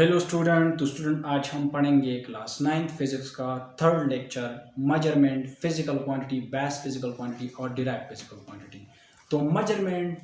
Hello student. तो student आज हम पढ़ेंगे क्लास 9th फिजिक्स का third lecture measurement, physical quantity, base physical quantity और डिराइव फिजिकल क्वांटिटी। तो मेजरमेंट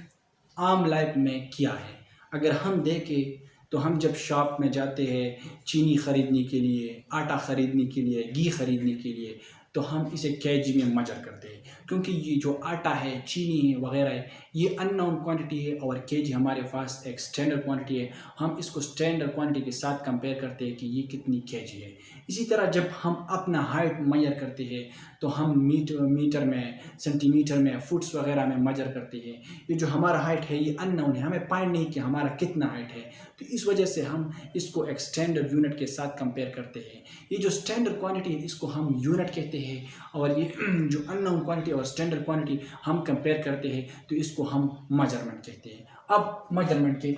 आम लाइफ में क्या है? अगर हम देखें तो हम जब शॉप में जाते हैं चीनी ख़रीदने के लिए, आटा ख़रीदने के लिए, घी ख़रीदने के लिए, तो हम इसे केजी में मेजर करते हैं, क्योंकि ये जो आटा है, चीनी है वगैरह है, ये अननोन क्वांटिटी है और केजी हमारे पास एक स्टैंडर्ड क्वांटिटी है। हम इसको स्टैंडर्ड क्वांटिटी के साथ कंपेयर करते हैं कि ये कितनी केजी है। इसी तरह जब हम अपना हाइट मेजर करते हैं तो हम मीटर में, सेंटीमीटर में, फुट्स वगैरह में मेजर करते हैं। ये जो हमारा हाइट है ये अननोन है, हमें पाइंड नहीं कि हमारा कितना हाइट है, तो इस वजह से हम इसको एक स्टैंडर्ड यूनिट के साथ कंपेयर करते हैं। ये जो स्टैंडर्ड क्वांटिटी है इसको हम यूनिट कहते हैं, और ये जो अननोन क्वांटिटी और स्टैंडर्ड क्वांटिटी हम कंपेयर करते हैं तो इसको हम मेजरमेंट कहते हैं। अब मेजरमेंट के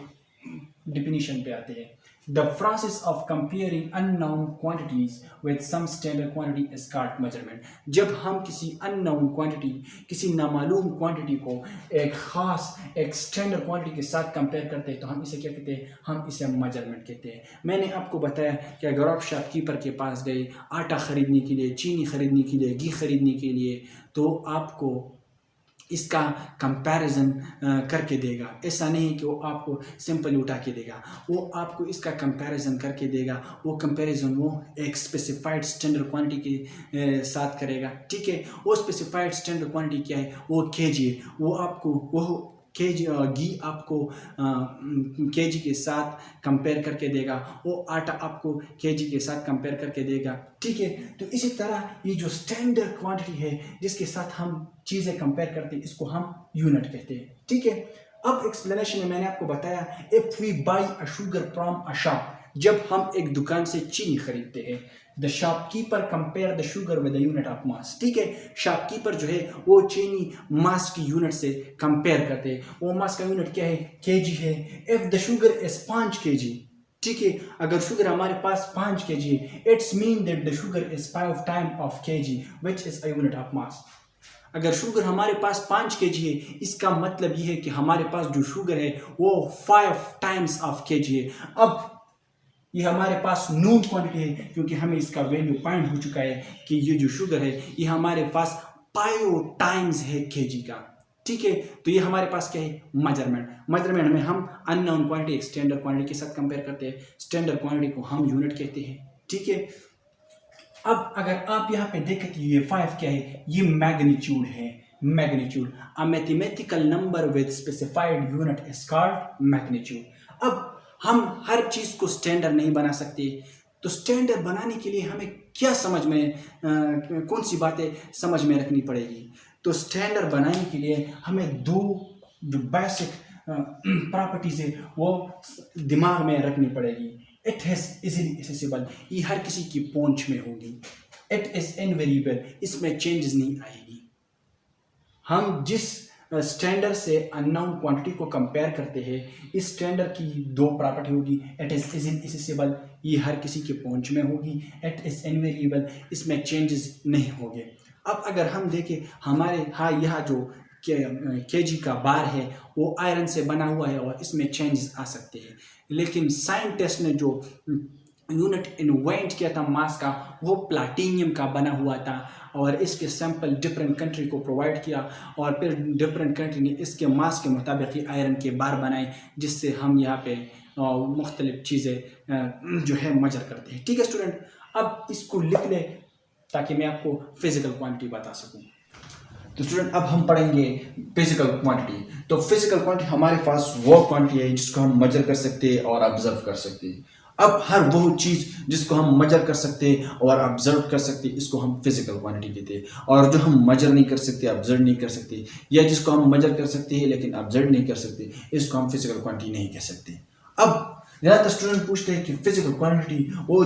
डिफिनीशन पे आते हैं। The process of comparing unknown quantities with some standard quantity is called measurement. जब हम किसी अननोन क्वांटिटी, किसी नामालूम क्वांटिटी को एक खास, एक स्टैंडर्ड क्वांटिटी के साथ कंपेयर करते हैं तो हम इसे क्या कहते हैं? हम इसे मेजरमेंट कहते हैं। मैंने आपको बताया कि अगर आप शॉपकीपर के पास गए आटा ख़रीदने के लिए, चीनी ख़रीदने के लिए, घी ख़रीदने के लिए, तो आपको इसका कंपैरिजन करके देगा। ऐसा नहीं कि वो आपको सिंपल उठा के देगा, वो आपको इसका कंपैरिजन करके देगा। वो कंपैरिजन वो एक स्पेसिफाइड स्टैंडर्ड क्वांटिटी के साथ करेगा। ठीक है, वो स्पेसिफाइड स्टैंडर्ड क्वांटिटी क्या है? वो केजी है। वो आपको वो केजी घी आपको केजी के साथ कंपेयर करके देगा, वो आटा आपको केजी के साथ कंपेयर करके देगा। ठीक है, तो इसी तरह ये जो स्टैंडर्ड क्वांटिटी है जिसके साथ हम चीज़ें कंपेयर करते हैं इसको हम यूनिट कहते हैं। ठीक है, अब एक्सप्लेनेशन में मैंने आपको बताया, if we buy a sugar from a shop, जब हम एक दुकान से चीनी खरीदते हैं, the shopkeeper compare the sugar with the unit of mass. ठीक है, शॉपकीपर जो है वो चीनी मास की यूनिट से कंपेयर करते हैं। वो मास का यूनिट क्या है? केजी है। If the sugar is 5 KG, ठीक है, अगर शुगर हमारे पास 5 केजी है, it's mean that the sugar is 5 time of KG which is a unit of मास। अगर शुगर हमारे पास 5 केजी है, इसका मतलब ये है कि हमारे पास जो शुगर है वो 5 टाइम्स ऑफ केजी है। अब ये हमारे पास नोन क्वांटिटी है, क्योंकि हमें इसका वैल्यू फाइंड हो चुका है कि ये जो शुगर है ये हमारे पास 5 टाइम्स है केजी का। ठीक है, तो ये हमारे पास क्या है? मेजरमेंट में हम अननोन क्वांटिटी एक स्टैंडर्ड क्वांटिटी के साथ कंपेयर करते हैं। स्टैंडर्ड क्वांटिटी को हम यूनिट कहते हैं। ठीक है, अब अगर आप यहाँ पे देखें तो ये 5 क्या है? ये मैग्नीट्यूड है। Magnitude, a mathematical number with specified unit is called magnitude. अब हम हर चीज को स्टैंडर्ड नहीं बना सकते, तो स्टैंडर्ड बनाने के लिए हमें क्या समझ में, कौन सी बातें समझ में रखनी पड़ेगी? तो स्टैंडर्ड बनाने के लिए हमें दो जो बेसिक प्रॉपर्टीज है वो दिमाग में रखनी पड़ेगी। इट इज इजीली एक्सेसिबल, ये हर किसी की पहुंच में होगी। इट इज इनवेरिएबल, इसमें चेंजेस नहीं आएगी। हम जिस स्टैंडर्ड से अननोन क्वांटिटी को कंपेयर करते हैं, इस स्टैंडर्ड की दो प्रॉपर्टी होगी। इट इज इजीली एक्सेसिबल, ये हर किसी के पहुंच में होगी। इट इज इनवेरिएबल, इसमें चेंजेस नहीं होंगे। अब अगर हम देखें हमारे यहाँ जो केजी का बार है वो आयरन से बना हुआ है और इसमें चेंजेस आ सकते हैं, लेकिन साइंटिस्ट ने जो यूनिट इन्वेंट किया था मास का, वो प्लाटिनियम का बना हुआ था और इसके सैंपल डिफरेंट कंट्री को प्रोवाइड किया और फिर डिफरेंट कंट्री ने इसके मास के मुताबिक ही आयरन के बार बनाए, जिससे हम यहाँ पे मुख्तलिफ चीज़ें जो है मेजर करते हैं। ठीक है स्टूडेंट, अब इसको लिख ले ताकि मैं आपको फिजिकल क्वांटिटी बता सकूं। तो स्टूडेंट अब हम पढ़ेंगे फिजिकल क्वांटिटी। तो फिजिकल क्वांटिटी हमारे पास वो क्वांटिटी है जिसको हम मेजर कर सकते हैं और ऑब्जर्व कर सकते हैं। अब हर वो चीज़ जिसको हम मेजर कर सकते हैं और ऑब्जर्व कर सकते हैं इसको हम फिजिकल क्वांटिटी कहते हैं, और जो हम मेजर नहीं कर सकते, ऑब्जर्व नहीं कर सकते, या जिसको हम मेजर कर सकते हैं लेकिन ऑब्जर्व नहीं कर सकते, इसको हम फिजिकल क्वांटिटी नहीं कह सकते। अब ज़्यादातर स्टूडेंट पूछते हैं कि फिजिकल क्वांटिटी वो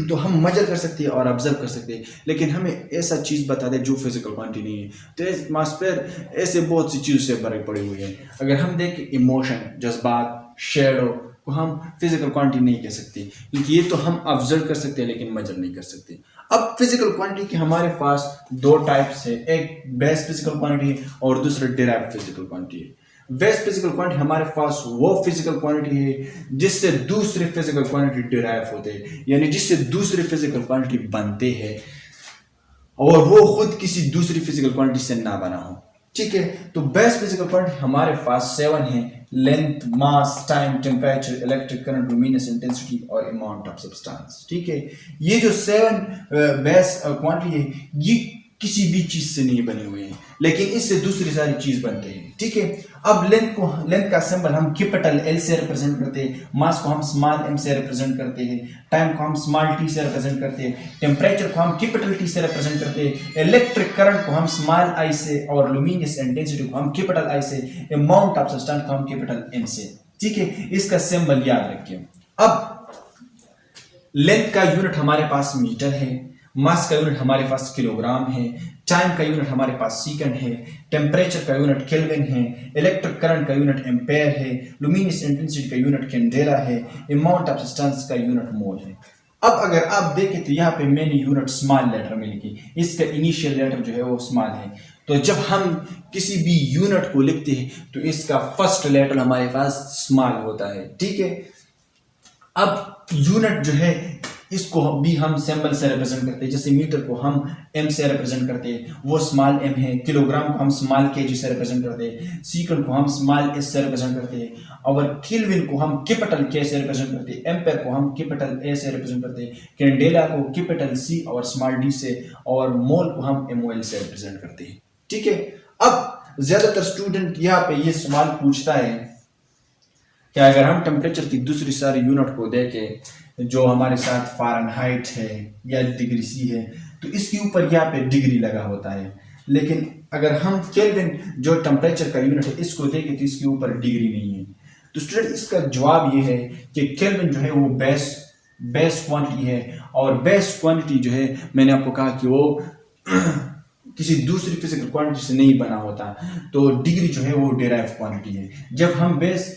तो हम मेजर कर सकते हैं और ऑब्जर्व कर सकते हैं, लेकिन हमें ऐसा चीज़ बता दे जो फिजिकल क्वांटिटी नहीं है। तो एटमॉस्फेयर ऐसे बहुत सी चीज़ों से भरे पड़े हुए हैं। अगर हम देखें इमोशन, जज्बात, शेडो को हम फिजिकल क्वांटिटी नहीं कह सकते, क्योंकि ये तो हम ऑब्जर्व कर सकते हैं लेकिन मेजर नहीं कर सकते। अब फिजिकल क्वांटिटी के हमारे पास दो टाइप्स है, एक बेस फिजिकल क्वांटिटी और दूसरा डिराइव्ड फिजिकल क्वांटिटी है। बेस्ट फिजिकल क्वांटिटी हमारे पास वो फिजिकल क्वांटिटी है जिससे दूसरे फिजिकल क्वांटिटी डिराइव होते हैं, यानी जिससे दूसरे फिजिकल क्वांटिटी बनते हैं और वो खुद किसी दूसरी फिजिकल क्वांटिटी से ना बना हो। ठीक है, तो बेस्ट फिजिकल क्वांटिटी हमारे पास 7 है: length, mass, time, temperature, electric current, luminous intensity और अमाउंट ऑफ सब्सटेंस। ठीक है, ये जो 7 बेस्ट क्वांटिटी है ये किसी भी चीज से नहीं बने हुए हैं, लेकिन इससे दूसरी सारी चीज बनते हैं। ठीक है, अब लेंथ का सिंबल हम कैपिटल एल से रिप्रेजेंट करते हैं, मास को हम स्मॉल एम से रिप्रेजेंट करते हैं, टाइम को हम स्मॉल टी से रिप्रेजेंट करते हैं, टेम्परेचर को हम कैपिटल टी से रिप्रेजेंट करते हैं, इलेक्ट्रिक करंट को हम स्मॉल आई से और लुमिनस इंटेंसिटी को हम कैपिटल आई से, अमाउंट ऑफ सब्सटेंस को हम कैपिटल एम से। ठीक है, इसका सिंबल याद रखिए। अब लेंथ का यूनिट हमारे पास मीटर है, मास का यूनिट हमारे पास किलोग्राम है, टाइम का यूनिट हमारे पास सेकंड है, टेम्परेचर का यूनिट केल्विन है, इलेक्ट्रिक करंट का यूनिट एम्पेयर है, लुमिनस इंटेंसिटी का यूनिट कैंडेला है, अमाउंट ऑफ सब्सटेंस का यूनिट मोल है। अब अगर आप देखें तो यहाँ पे मैंने यूनिट स्मॉल लेटर में लिखी, इसका इनिशियल लेटर जो है वो स्मॉल है। तो जब हम किसी भी यूनिट को लिखते हैं तो इसका फर्स्ट लेटर हमारे पास स्मॉल होता है। ठीक है, अब यूनिट जो है इसको भी हम सिंबल से रिप्रेजेंट करते हैं, जैसे मीटर को हम एम से रिप्रेजेंट करते हैं, वो स्मॉल एम है, किलोग्राम को हम स्मॉल केजी से रिप्रेजेंट करते हैं, सेकंड को हम स्मॉल एस से रिप्रेजेंट करते हैं, और केल्विन को हम कैपिटल के से रिप्रेजेंट करते हैं, एम्पेयर को हम कैपिटल ए से रिप्रेजेंट करते हैं, कैंडेला को कैपिटल सी और स्मॉल डी से, और मोल को हम एमओएल से रिप्रेजेंट करते हैं। ठीक है, अब ज्यादातर स्टूडेंट यहाँ पे ये सवाल पूछता है कि अगर हम टेम्परेचर की दूसरी सारी यूनिट को देखें जो हमारे साथ फ़ारेनहाइट है या डिग्री सी है, तो इसके ऊपर यहाँ पे डिग्री लगा होता है, लेकिन अगर हम केल्विन जो टेम्परेचर का यूनिट है इसको देखें तो इसके ऊपर डिग्री नहीं है। तो स्टूडेंट इसका जवाब ये है कि केल्विन जो है वो बेस्ट क्वांटिटी है, और बेस्ट क्वांटिटी जो है मैंने आपको कहा कि वो किसी दूसरी फिजिकल क्वांटिटी से नहीं बना होता, तो डिग्री जो है वो डिराइव क्वांटिटी है। जब हम बेस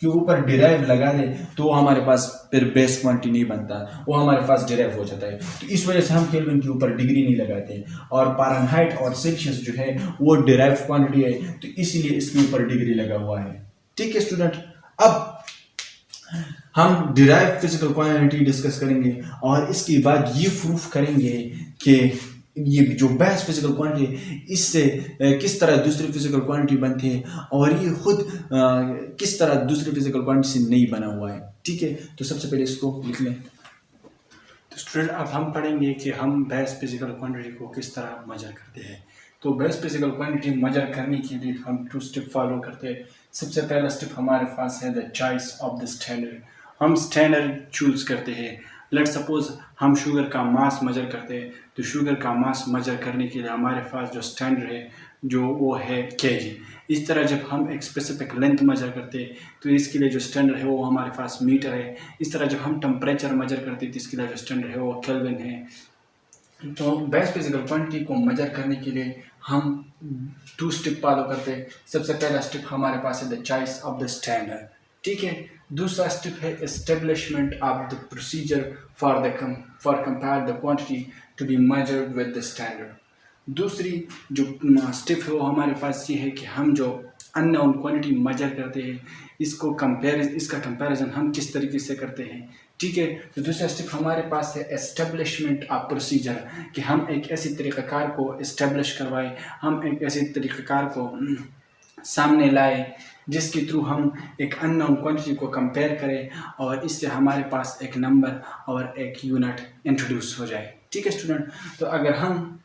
के ऊपर डिराइव लगा दे तो हमारे पास फिर बेस क्वांटिटी नहीं बनता, वो हमारे पास डिराइव हो जाता है। तो इस वजह से हम केल्विन के ऊपर डिग्री नहीं लगाते, और फ़ारेनहाइट और सेल्सियस जो है वो डिराइव क्वांटिटी है, तो इसीलिए इसके ऊपर डिग्री लगा हुआ है। ठीक है स्टूडेंट, अब हम डिराइव फिजिकल क्वांटिटी डिस्कस करेंगे और इसके बाद ये प्रूफ करेंगे कि ये जो बेस्ट फिजिकल क्वांटिटी है इससे किस तरह दूसरी फिजिकल क्वांटिटी बनती है, और ये खुद किस तरह दूसरी फिजिकल क्वांटिटी से नहीं बना हुआ है। ठीक है, तो सबसे पहले इसको लिख लें। तो स्टूडेंट अब हम पढ़ेंगे कि हम बेस्ट फिजिकल क्वांटिटी को किस तरह मेजर करते हैं। तो बेस्ट फिजिकल क्वांटिटी मेजर करने के लिए हम 2 स्टेप फॉलो करते हैं। सबसे पहला स्टेप हमारे पास है the choice of the standard. हम स्टैंडर्ड चूज करते हैं। लेट सपोज हम शुगर का मास मेजर करते हैं, तो शुगर का मास मेजर करने के लिए हमारे पास जो स्टैंडर्ड है जो वो है केजी। इस तरह जब हम एक स्पेसिफिक लेंथ मेजर करते हैं तो इसके लिए जो स्टैंडर्ड है वो हमारे पास मीटर है। इस तरह जब हम टेम्परेचर मेजर करते हैं तो इसके लिए जो स्टैंडर्ड है वो केल्विन है। तो बेस्ट फिजिकल क्वांटिटी को मेजर करने के लिए हम 2 स्टेप फॉलो करते हैं। सबसे पहला स्टेप हमारे पास है the choice of the standard. ठीक है, दूसरा स्टेप है establishment of the procedure for compare the quantity to be measured with the standard. दूसरी जो स्टेप है वो हमारे पास ये है कि हम जो अननोन क्वांटिटी मेजर करते हैं इसका कंपैरिजन हम किस तरीके से करते हैं। ठीक है, तो दूसरा स्टेप हमारे पास है एस्टेब्लिशमेंट ऑफ प्रोसीजर, कि हम एक ऐसी तरीक़ाकार को एस्टेब्लिश करवाएं, हम एक ऐसी तरीक़ाकार को सामने लाए जिसके थ्रू हम एक अननोन क्वांटिटी को कंपेयर करें और इससे हमारे पास एक नंबर और एक यूनिट इंट्रोड्यूस हो जाए। ठीक है स्टूडेंट, तो अगर हम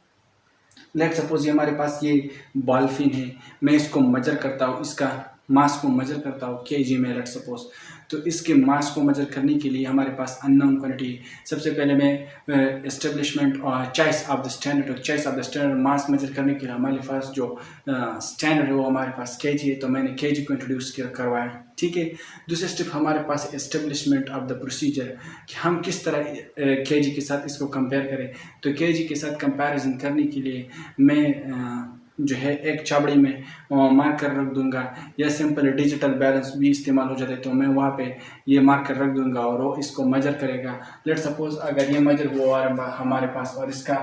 लेट सपोज ये हमारे पास ये बॉल पिन है, मैं इसको मेजर करता हूँ, इसका मास को मेजर करता हूँ केजी में लेट सपोज, तो इसके मास को मेजर करने के लिए हमारे पास अननोन क्वांटिटी। सबसे पहले मैं एस्टेब्लिशमेंट और चॉइस ऑफ द स्टैंडर्ड, और choice of the standard mass measure करने के लिए हमारे पास जो स्टैंडर्ड है वो हमारे पास केजी है, तो मैंने केजी को इंट्रोड्यूस करवाया। ठीक है, दूसरा स्टेप हमारे पास एस्टेब्लिशमेंट ऑफ द प्रोसीजर, कि हम किस तरह केजी के साथ इसको कंपेयर करें। तो केजी के साथ कंपैरिजन करने के लिए मैं जो है एक चाबड़ी में मार्कर रख दूंगा, या सिंपल डिजिटल बैलेंस भी इस्तेमाल हो जाता है, तो मैं वहाँ पे ये मार्कर रख दूंगा और वो इसको मेजर करेगा। लेट सपोज अगर ये मेजर हुआ हमारे पास और इसका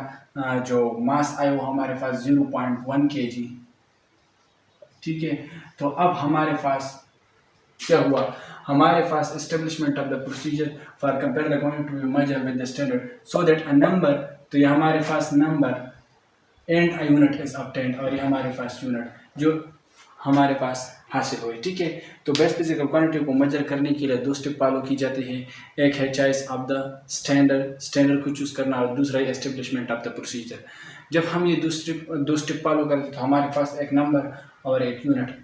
जो मास आया वो हमारे पास 0.1 kg। ठीक है। तो अब हमारे पास क्या हुआ, हमारे पास establishment of the procedure for compare the quantity to measure with the standard so that a number, तो ये हमारे पास number and a unit is obtained, और ये हमारे पास यूनिट जो हमारे पास हासिल हुई, ठीक है। तो बेस्ट फिजिकल क्वांटिटी को मेजर करने के लिए 2 स्टेप फॉलो की जाती है। एक है चॉइस ऑफ द स्टैंडर्ड को चूज करना, और दूसरा है एस्टेब्लिशमेंट ऑफ द प्रोसीजर। जब हम ये 2 स्टेप फॉलो करते तो हमारे पास एक नंबर और एक यूनिट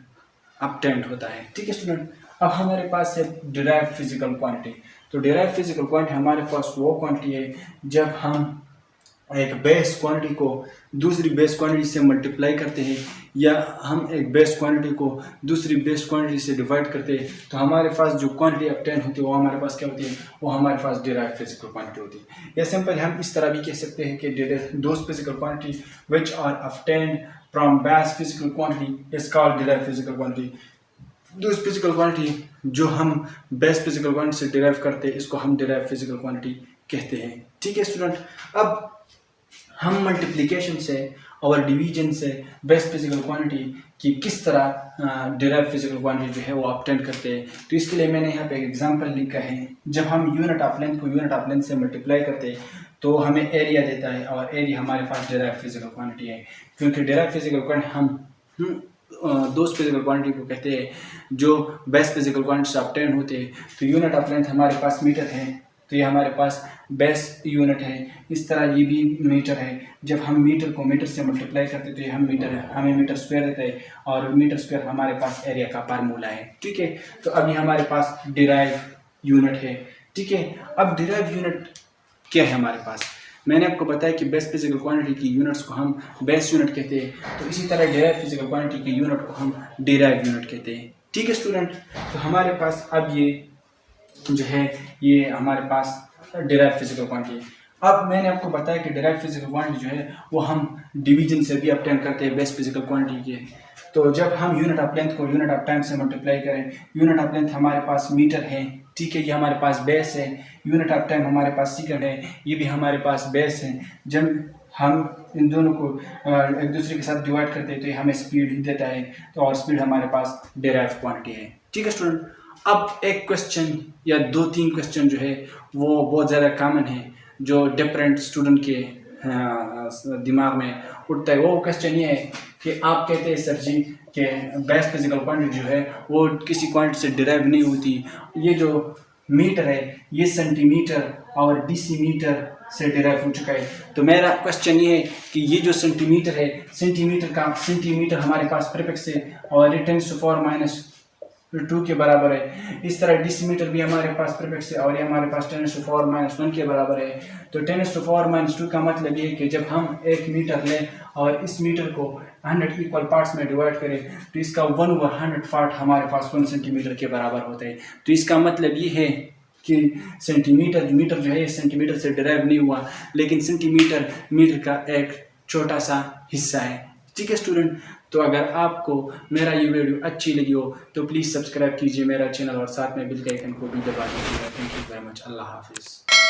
ऑब्टेन्ड होता है, ठीक है स्टूडेंट। अब हमारे पास है डिराइव फिजिकल क्वांटिटी। तो डिराइव फिजिकल क्वांटिटी हमारे पास वो क्वांटिटी है जब हम एक बेस क्वांटिटी को दूसरी बेस क्वांटिटी से मल्टीप्लाई करते हैं, या हम एक बेस क्वांटिटी को दूसरी बेस क्वांटिटी से डिवाइड करते हैं, तो हमारे पास जो क्वांटिटी ऑब्टेन होती है वो हमारे पास क्या होती है, वो हमारे पास डिराइव फिजिकल क्वांटिटी होती है। या सिंपल हम इस तरह भी कह सकते हैं कि those physical quantity which are obtained from base physical quantity is called derive physical quantity. Those physical quantity जो हम बेस फिजिकल क्वांटिटी से डिराइव करते हैं, इसको हम डिराइव फिजिकल क्वांटिटी कहते हैं, ठीक है स्टूडेंट। अब हम मल्टीप्लिकेशन से और डिवीजन से बेस्ट फिजिकल क्वांटिटी की किस तरह डिराइव फिजिकल क्वांटिटी जो है वो ऑब्टेन करते हैं, तो इसके लिए मैंने यहाँ पे एक एग्जांपल लिखा है। जब हम यूनिट ऑफ लेंथ को यूनिट ऑफ लेंथ से मल्टीप्लाई करते हैं तो हमें एरिया देता है, और एरिया हमारे पास डिराइव फिजिकल क्वांटिटी है, क्योंकि डिराइव फिजिकल क्वांटिटी हम दोस्त फिजिकल क्वांटिटी को कहते हैं जो बेस्ट फिजिकल क्वांटिटी से ऑब्टेन होते हैं। तो यूनिट ऑफ लेंथ हमारे पास मीटर है, तो ये हमारे पास बेस यूनिट है। इस तरह ये भी मीटर है। जब हम मीटर को मीटर से मल्टीप्लाई करते हैं तो ये हम मीटर है, हमें मीटर स्क्वायर देता है, और मीटर स्क्वायर हमारे पास एरिया का फार्मूला है, ठीक है। तो अभी हमारे पास डिराइव यूनिट है, ठीक है। अब डिराइव यूनिट क्या है हमारे पास, मैंने आपको बताया कि बेस फिजिकल क्वांटिटी की यूनिट्स को हम बेस यूनिट कहते हैं, तो इसी तरह डिराइव फिजिकल क्वांटिटी की यूनिट को हम डिराइव यूनिट कहते हैं, ठीक है स्टूडेंट। तो हमारे पास अब ये जो है ये हमारे पास डिराइव फिजिकल क्वांटिटी। अब मैंने आपको बताया कि डिराइव फिजिकल क्वांटिटी जो है वो हम डिवीजन से भी ऑब्टेन करते हैं बेस फिजिकल क्वांटिटी के। तो जब हम यूनिट ऑफ लेंथ को यूनिट ऑफ टाइम से मल्टीप्लाई करें, यूनिट ऑफ लेंथ हमारे पास मीटर है, ठीक है, ये हमारे पास बेस है। यूनिट ऑफ टाइम हमारे पास सेकंड है, ये भी हमारे पास बेस है। जब हम इन दोनों को एक दूसरे के साथ डिवाइड करते हैं तो ये हमें स्पीड देता है, तो और स्पीड हमारे पास डिराइव क्वांटिटी है, ठीक है स्टूडेंट। अब एक क्वेश्चन या 2-3 क्वेश्चन जो है वो बहुत ज़्यादा कॉमन है, जो डिफरेंट स्टूडेंट के दिमाग में उठता है। वो क्वेश्चन ये है कि आप कहते हैं सर जी कि बेस्ट फिजिकल क्वांटिटी जो है वो किसी क्वांटिटी से डिराइव नहीं होती। ये जो मीटर है ये सेंटीमीटर और डेसीमीटर से डिराइव हो चुका है। तो मेरा क्वेश्चन ये है कि ये जो सेंटीमीटर है, सेंटीमीटर हमारे पास प्रीफिक्स है और ये 10⁻² के बराबर है। इस तरह डेसीमीटर भी हमारे पास प्रीफिक्स है और ये हमारे पास 10⁻⁻1 के बराबर है। तो 10⁻⁻2 का मतलब ये है कि जब हम एक मीटर लें और इस मीटर को 100 इक्वल पार्ट्स में डिवाइड करें तो इसका 1/100 पार्ट हमारे पास 1 सेंटीमीटर के बराबर होता है। तो इसका मतलब ये है कि मीटर जो है सेंटीमीटर से डिराइव नहीं हुआ, लेकिन सेंटीमीटर मीटर का एक छोटा सा हिस्सा है, ठीक है स्टूडेंट। तो अगर आपको मेरा ये वीडियो अच्छी लगी हो तो प्लीज़ सब्सक्राइब कीजिए मेरा चैनल और साथ में बेल के आइकन को भी दबा दीजिएगा। Thank you very much. अल्लाह हाफिज़।